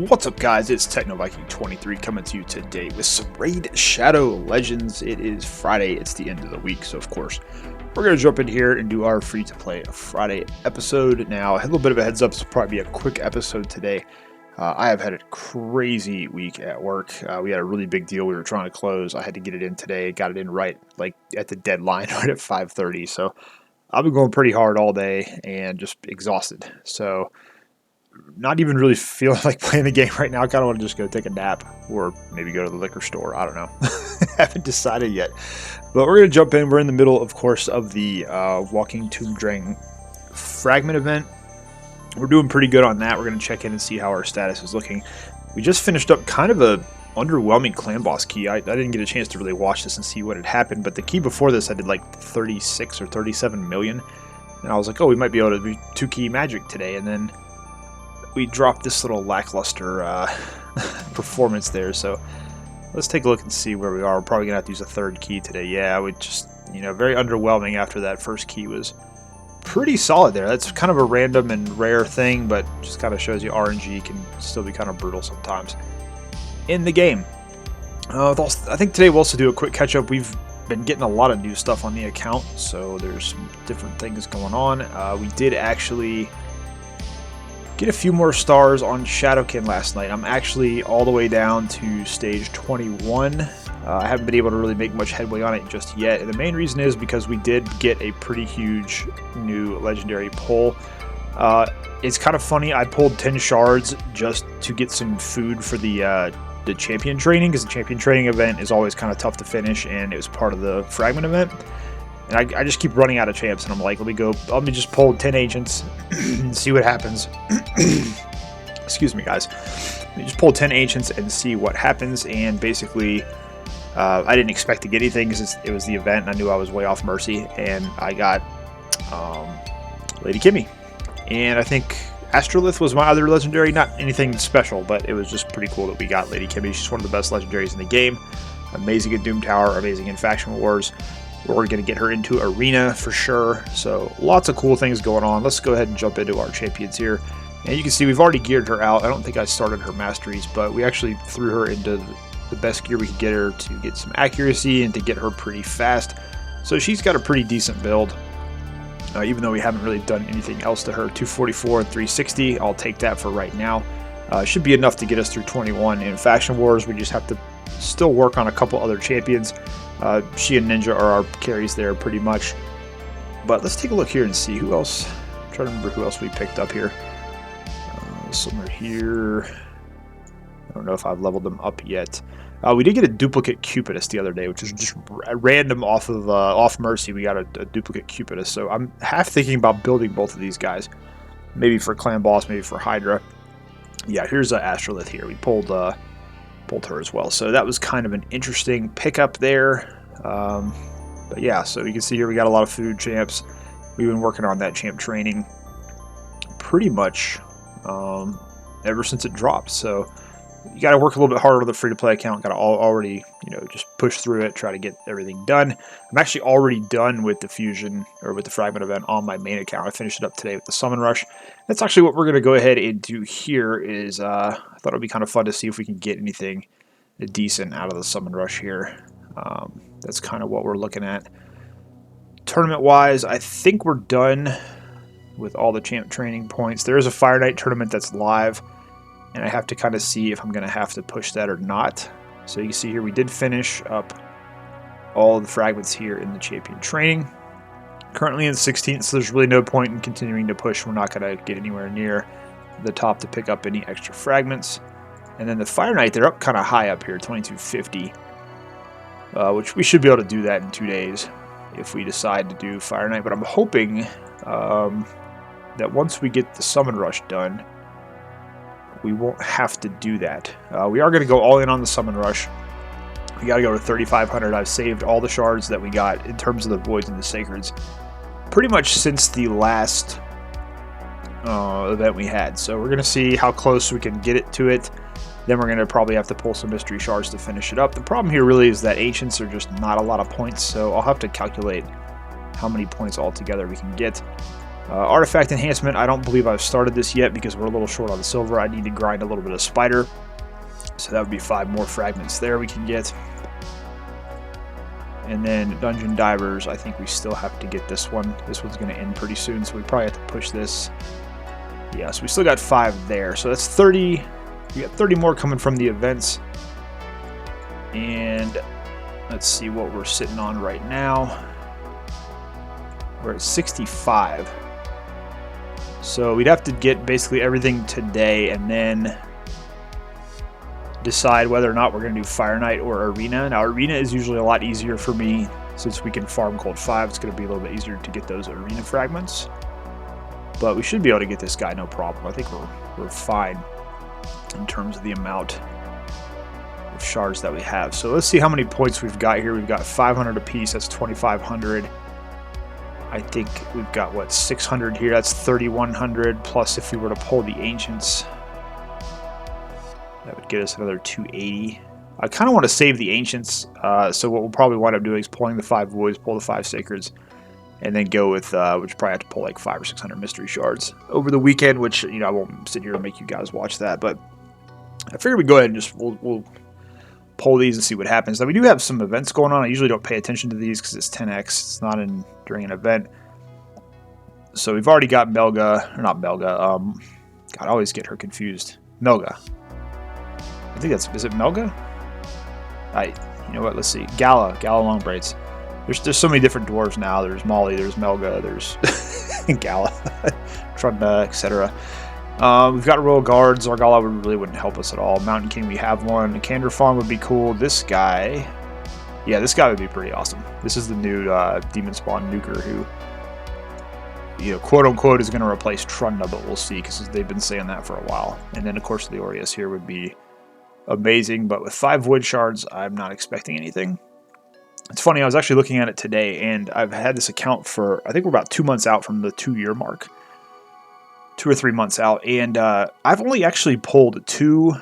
What's up, guys? It's TechnoViking23 coming to you today with some Raid Shadow Legends. It is Friday, it's the end of the week, so of course we're going to jump in here and do our free-to-play Friday episode. Now, a little bit of a heads up, this will probably be a quick episode today. I have had a crazy week at work. We had a really big deal we were trying to close. I had to get it in today, got it in right at the deadline, right at 5:30, so I've been going pretty hard all day and just exhausted. So not even really feeling like playing the game right now. I kind of want to just go take a nap or maybe go to the liquor store. I don't know. Haven't decided yet. But we're going to jump in. We're in the middle, of course, of the Walking Tomb Dreng Fragment event. We're doing pretty good on that. We're going to check in and see how our status is looking. We just finished up kind of a underwhelming clan boss key. I didn't get a chance to really watch this and see what had happened, but the key before this I did like 36 or 37 million. And I was like, oh, we might be able to do 2-key magic today. And then we dropped this little lackluster performance there, so let's take a look and see where we are. We're probably gonna have to use a third key today. Yeah, we just, very underwhelming after that first key was pretty solid there. That's kind of a random and rare thing, but just kind of shows you RNG can still be kind of brutal sometimes in the game. I think today we'll also do a quick catch up. We've been getting a lot of new stuff on the account, so there's some different things going on. We did actually get a few more stars on Shadowkin last night. I'm actually all the way down to stage 21. I haven't been able to really make much headway on it just yet, and the main reason is because we did get a pretty huge new legendary pull. It's kind of funny, I pulled 10 shards just to get some food for the champion training, because the champion training event is always kind of tough to finish, and it was part of the fragment event. And I just keep running out of champs, and I'm like, let me just pull 10 agents and see what happens. Excuse me, guys. Let me just pull 10 agents and see what happens, and basically, I didn't expect to get anything because it was the event, and I knew I was way off Mercy, and I got Lady Kimmy. And I think Astrolith was my other legendary, not anything special, but it was just pretty cool that we got Lady Kimmy. She's one of the best legendaries in the game. Amazing in Doom Tower, amazing in Faction Wars. We're going to get her into Arena for sure. So lots of cool things going on. Let's go ahead and jump into our champions here. And you can see we've already geared her out. I don't think I started her masteries, but we actually threw her into the best gear we could get her to get some accuracy and to get her pretty fast. So she's got a pretty decent build, even though we haven't really done anything else to her. 244 and 360, I'll take that for right now. Should be enough to get us through 21. In Faction Wars, we just have to still work on a couple other champions. She and Ninja are our carries there pretty much. But let's take a look here and see who else. I'm trying to remember who else we picked up here. Somewhere here. I don't know if I've leveled them up yet. We did get a duplicate Cupidus the other day, which is just random off Mercy. We got a duplicate Cupidus, so I'm half thinking about building both of these guys. Maybe for Clan Boss, maybe for Hydra. Yeah, here's Astrolith here. We pulled her as well, so that was kind of an interesting pickup there. But yeah, so you can see here we got a lot of food champs. We've been working on that champ training pretty much ever since it dropped, so you got to work a little bit harder with the free-to-play account. Got to already, just push through it, try to get everything done. I'm actually already done with the fusion, or with the fragment event on my main account. I finished it up today with the summon rush. That's actually what we're going to go ahead and do here is, I thought it would be kind of fun to see if we can get anything decent out of the summon rush here. That's kind of what we're looking at. Tournament-wise, I think we're done with all the champ training points. There is a Fire Knight tournament that's live, and I have to kind of see if I'm going to have to push that or not. So you can see here we did finish up all the fragments here in the champion training. Currently in 16th, so there's really no point in continuing to push. We're not going to get anywhere near the top to pick up any extra fragments. And then the Fire Knight, they're up kind of high up here, 2250, which we should be able to do that in 2 days if we decide to do Fire Knight. But I'm hoping that once we get the summon rush done, we won't have to do that. We are going to go all in on the summon rush. We got to go to 3,500. I've saved all the shards that we got in terms of the voids and the sacreds pretty much since the last event we had. So we're going to see how close we can get it to it. Then we're going to probably have to pull some mystery shards to finish it up. The problem here really is that ancients are just not a lot of points, so I'll have to calculate how many points altogether we can get. Artifact enhancement, I don't believe I've started this yet because we're a little short on the silver. I need to grind a little bit of spider. So that would be 5 more fragments there we can get. And then dungeon divers, I think we still have to get this one. This one's going to end pretty soon, so we probably have to push this. Yeah, so we still got 5 there. So that's 30. We got 30 more coming from the events. And let's see what we're sitting on right now. We're at 65. So we'd have to get basically everything today and then decide whether or not we're going to do Fire Knight or Arena. Now, Arena is usually a lot easier for me since we can farm Gold 5. It's going to be a little bit easier to get those Arena fragments. But we should be able to get this guy no problem. I think we're fine in terms of the amount of shards that we have. So let's see how many points we've got here. We've got 500 apiece. That's 2,500. I think we've got, what, 600 here. That's 3,100. Plus, if we were to pull the Ancients, that would get us another 280. I kind of want to save the Ancients, so what we'll probably wind up doing is pulling the 5 Voids, pull the 5 Sacreds, and then go with, which probably have to pull like 500 or 600 Mystery Shards over the weekend, which, you know, I won't sit here and make you guys watch that, but I figured we'd go ahead and just, we'll pull these and see what happens. Now, we do have some events going on. I usually don't pay attention to these because it's 10x. It's not during an event. So we've already got Melga, or not Melga, God, I always get her confused. Melga. I think that's, is it Melga? You know what, let's see. Gala long braids. There's so many different dwarves now. There's Molly, there's Melga, there's Gala, Trunda, etc. We've got Royal Guards. Zargala really wouldn't help us at all. Mountain King, we have one. Kandra Fawn would be cool. This guy, yeah, this guy would be pretty awesome. This is the new Demon Spawn Nuker who, you know, quote unquote, is going to replace Trunda, but we'll see because they've been saying that for a while. And then, of course, the Aureus here would be amazing, but with 5 Void Shards, I'm not expecting anything. It's funny, I was actually looking at it today, and I've had this account for, I think we're about 2 months out from the 2-year mark. 2 or 3 months out, and I've only actually pulled 2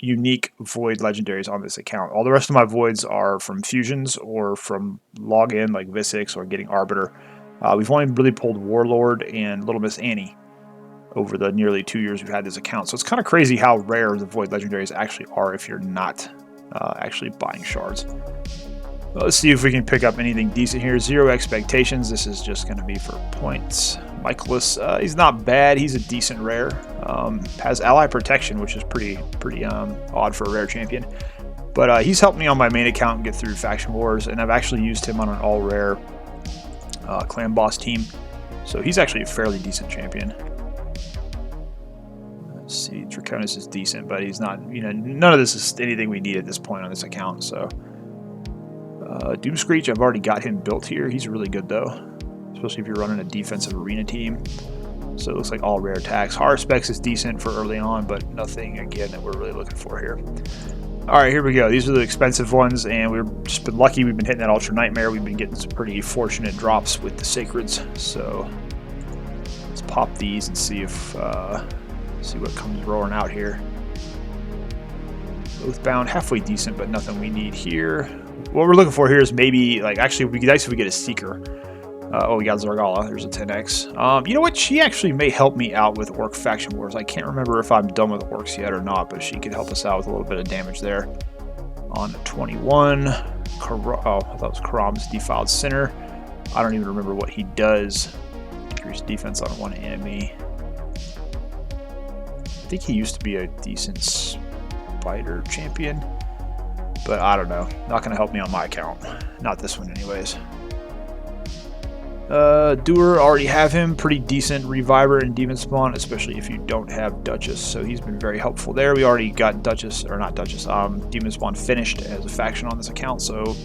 unique Void Legendaries on this account. All the rest of my Voids are from fusions or from login, like Visix or getting Arbiter. We've only really pulled Warlord and Little Miss Annie over the nearly 2 years we've had this account. So it's kind of crazy how rare the Void Legendaries actually are if you're not actually buying shards. Well, let's see if we can pick up anything decent here. 0 expectations. This is just going to be for points. Michaelis, he's not bad. He's a decent rare. Has ally protection, which is pretty odd for a rare champion. But he's helped me on my main account get through Faction Wars, and I've actually used him on an all-rare clan boss team. So he's actually a fairly decent champion. Let's see, Draconis is decent, but he's not, you know, none of this is anything we need at this point on this account, so. Doomscreech, I've already got him built here. He's really good, though, especially if you're running a defensive arena team. So it looks like all rare attacks. Haruspex is decent for early on, but nothing, again, that we're really looking for here. All right, here we go. These are the expensive ones, and we've just been lucky. We've been hitting that Ultra Nightmare. We've been getting some pretty fortunate drops with the Sacreds. So let's pop these and see if see what comes roaring out here. Oathbound, halfway decent, but nothing we need here. What we're looking for here is maybe, like, actually, it would be nice if we get a Seeker. Oh, we got Zargala. There's a 10x. You know what? She actually may help me out with Orc Faction Wars. I can't remember if I'm done with Orcs yet or not, but she could help us out with a little bit of damage there. On 21. Oh, I thought it was Karam's Defiled Sinner. I don't even remember what he does. Increased defense on one enemy. I think he used to be a decent spider champion. But I don't know. Not going to help me on my account. Not this one anyways. Doer, already have him. Pretty decent Reviver and Demon Spawn, especially if you don't have Duchess. So he's been very helpful there. We already got Duchess, or not Duchess, Demon Spawn finished as a faction on this account. So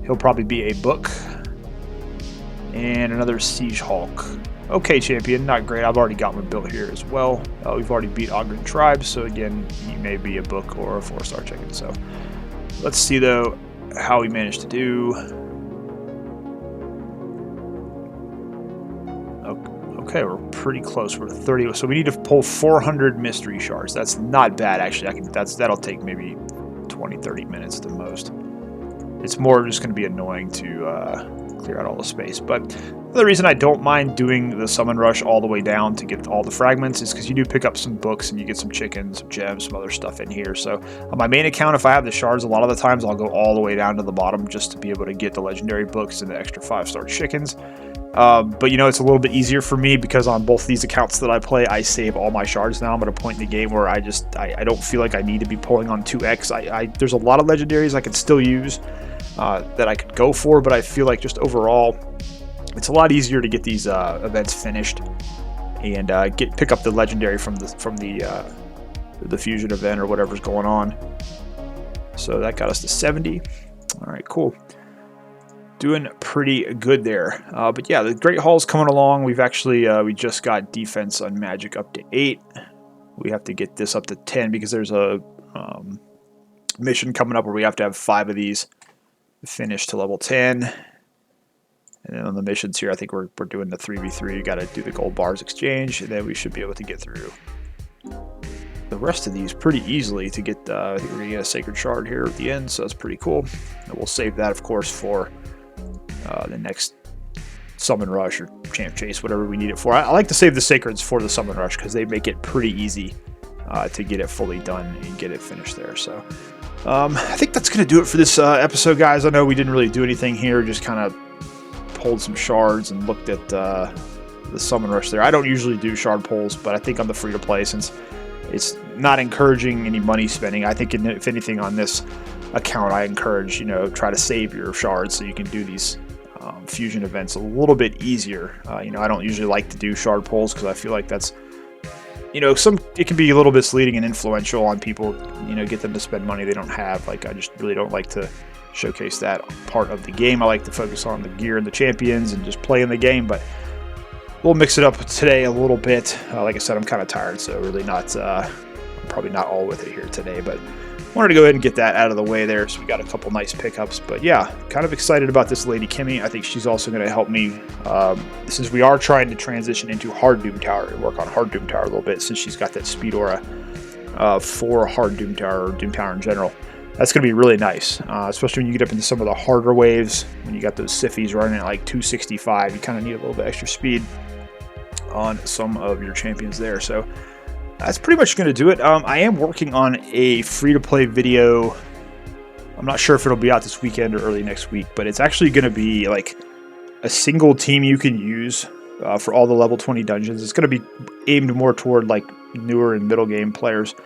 he'll probably be a book. And another Siege Hulk. Okay, champion. Not great. I've already got one built here as well. We've already beat Ogren Tribe. So again, he may be a book or a 4-star chicken. So let's see, though, how we managed to do. Okay, we're pretty close. We're 30, so we need to pull 400 mystery shards. That's not bad, actually. That'll take maybe 20-30 minutes at the most. It's more just going to be annoying to clear out all the space. But the reason I don't mind doing the summon rush all the way down to get all the fragments is because you do pick up some books and you get some chickens, some gems, some other stuff in here. So on my main account, if I have the shards, a lot of the times I'll go all the way down to the bottom just to be able to get the legendary books and the extra 5-star chickens. But you know, it's a little bit easier for me because on both these accounts that I play, I save all my shards now. I'm at a point in the game where I don't feel like I need to be pulling on 2x. There's a lot of legendaries I could still use that I could go for, but I feel like just overall, it's a lot easier to get these events finished and pick up the legendary from the fusion event or whatever's going on. So that got us to 70. All right, cool. Doing pretty good there. But yeah, the Great Hall's coming along. We've actually we just got defense on magic up to 8. We have to get this up to 10 because there's a mission coming up where we have to have 5 of these finished to level 10. And then on the missions here, I think we're doing the 3v3. You got to do the gold bars exchange, and then we should be able to get through the rest of these pretty easily to get. I think we're gonna get a sacred shard here at the end, so that's pretty cool. And we'll save that, of course, for the next summon rush or champ chase, whatever we need it for. I like to save the sacreds for the summon rush because they make it pretty easy to get it fully done and get it finished there. So I think that's going to do it for this episode, guys. I know we didn't really do anything here, just kind of pulled some shards and looked at the summon rush there. I don't usually do shard pulls, but I think on the free-to-play, since it's not encouraging any money spending, I think if anything on this account, I encourage, you know, try to save your shards so you can do these fusion events a little bit easier. You know, I don't usually like to do shard pulls because I feel like that's, you know, it can be a little bit misleading and influential on people, you know, get them to spend money they don't have. Like, I just really don't like to showcase that part of the game. I like to focus on the gear and the champions and just play in the game, but we'll mix it up today a little bit. Like I said, I'm kind of tired, so really not, probably not all with it here today, but wanted to go ahead and get that out of the way there. So we got a couple nice pickups, but yeah, kind of excited about this Lady Kimmy. I think she's also going to help me since we are trying to transition into Hard Doom Tower and work on Hard Doom Tower a little bit, since she's got that speed aura for Hard Doom Tower or Doom Tower in general. That's going to be really nice, especially when you get up into some of the harder waves. When you got those Siffies running at like 265, you kind of need a little bit extra speed on some of your champions there. So that's pretty much going to do it. I am working on a free-to-play video. I'm not sure if it'll be out this weekend or early next week, but it's actually going to be like a single team you can use for all the level 20 dungeons. It's going to be aimed more toward like newer and middle game players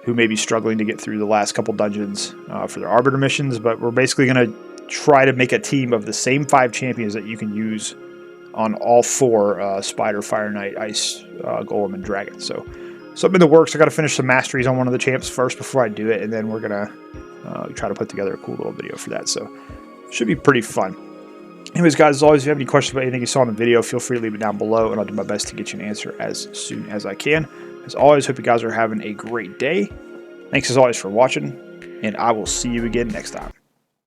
who may be struggling to get through the last couple dungeons for their Arbiter missions, but we're basically going to try to make a team of the same 5 champions that you can use on all 4 Spider, Fire Knight, Ice, Golem, and Dragon. So something in the works. I got to finish some masteries on one of the champs first before I do it, and then we're going to try to put together a cool little video for that. So should be pretty fun. Anyways, guys, as always, if you have any questions about anything you saw in the video, feel free to leave it down below, and I'll do my best to get you an answer as soon as I can. As always, hope you guys are having a great day. Thanks as always for watching, and I will see you again next time.